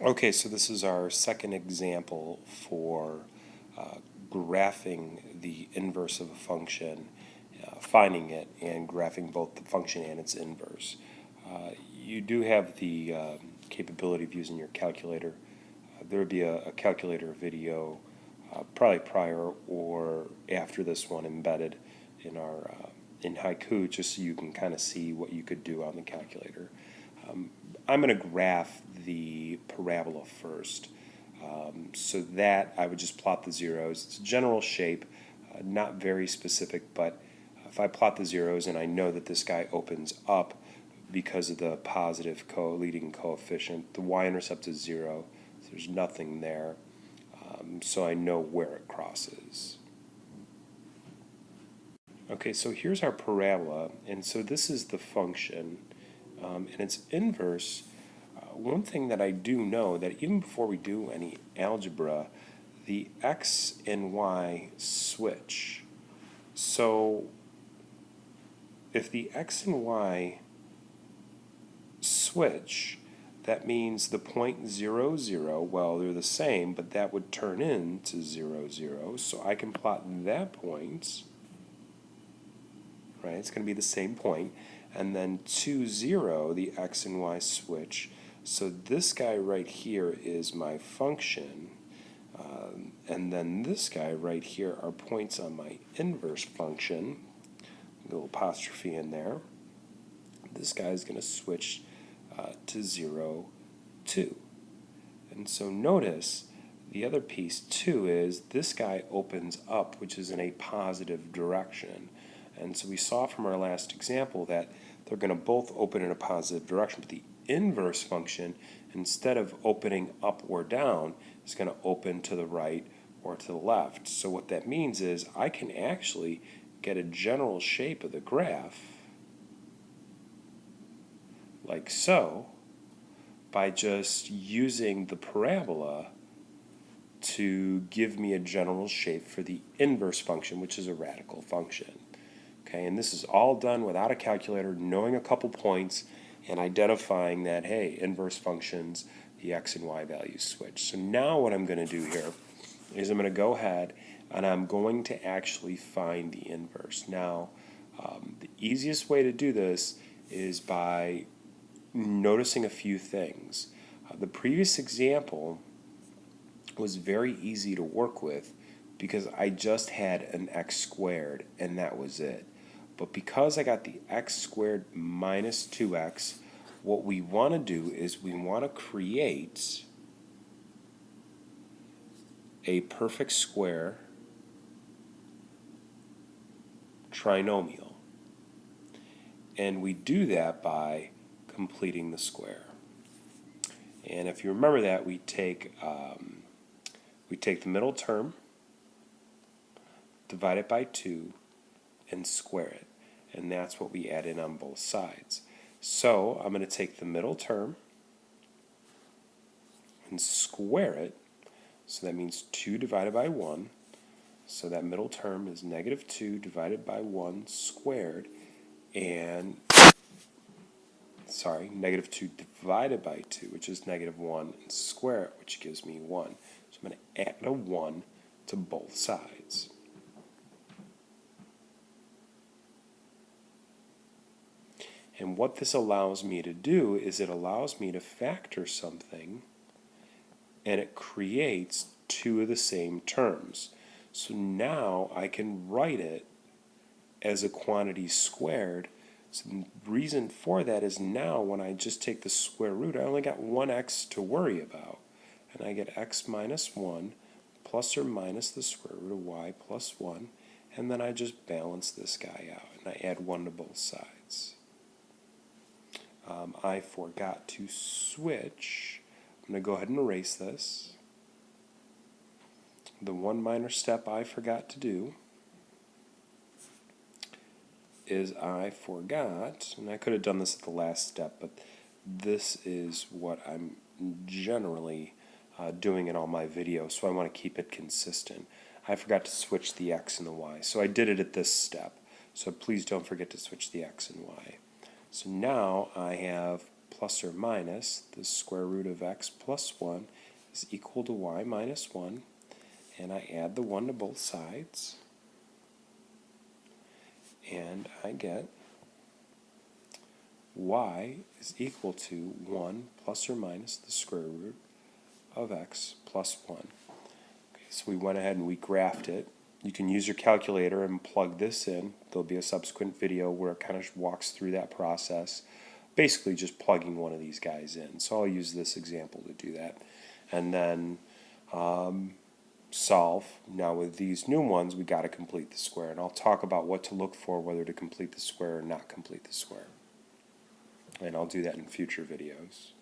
Okay, so this is our second example for graphing the inverse of a function, finding it, and graphing both the function and its inverse. You do have the capability of using your calculator. There would be a calculator video probably prior or after this one embedded in our in Haiku, just so you can kind of see what you could do on the calculator. I'm going to graph the parabola first. So that I would just plot the zeros. It's a general shape, not very specific, but if I plot the zeros and I know that this guy opens up because of the positive leading coefficient, the y-intercept is 0, so there's nothing there. So I know where it crosses. Okay, so here's our parabola, and so this is the function, and its inverse. One thing that I do know that even before we do any algebra, the x and y switch. So if the x and y switch, that means the point 0, 0, well, they're the same, but that would turn into 0, 0. So I can plot that point, right? It's going to be the same point. And then 2, 0, the x and y switch. So this guy right here is my function. And then this guy right here are points on my inverse function. A little apostrophe in there. This guy is going to switch to 0, 2. And so notice the other piece too is this guy opens up, which is in a positive direction. And so we saw from our last example that they're going to both open in a positive direction, but the inverse function, instead of opening up or down, is going to open to the right or to the left. So what that means is I can actually get a general shape of the graph like so by just using the parabola to give me a general shape for the inverse function, which is a radical function. Okay, and this is all done without a calculator, knowing a couple points and identifying that, hey, inverse functions, the x and y values switch. So now what I'm going to do here is I'm going to go ahead and I'm going to actually find the inverse. Now, the easiest way to do this is by noticing a few things. The previous example was very easy to work with because I just had an x squared and that was it. But because I got the x squared minus 2x, what we want to do is we want to create a perfect square trinomial. And we do that by completing the square. And if you remember that, we take the middle term, divide it by 2, and square it. And that's what we add in on both sides. So I'm going to take the middle term and square it. So that means 2 divided by 1. So that middle term is negative 2 divided by 1 squared. And, sorry, negative 2 divided by 2, which is negative 1, and square it, which gives me 1. So I'm going to add a 1 to both sides. And what this allows me to do is it allows me to factor something and it creates two of the same terms. So now I can write it as a quantity squared. So the reason for that is now when I just take the square root, I only got 1x to worry about. And I get x minus 1 plus or minus the square root of y plus 1. And then I just balance this guy out and I add 1 to both sides. I forgot to switch. I'm going to go ahead and erase this. The one minor step I forgot to do is I forgot, and I could have done this at the last step, but this is what I'm generally doing in all my videos, so I want to keep it consistent. I forgot to switch the x and the y, so I did it at this step. So please don't forget to switch the x and y. So now I have plus or minus the square root of x plus 1 is equal to y minus 1, and I add the 1 to both sides, and I get y is equal to 1 plus or minus the square root of x plus 1. Okay, so we went ahead and we graphed it. You can use your calculator and plug this in. There'll be a subsequent video where it kind of walks through that process, basically just plugging one of these guys in. So I'll use this example to do that. And then solve. Now with these new ones, we got to complete the square. And I'll talk about what to look for, whether to complete the square or not complete the square. And I'll do that in future videos.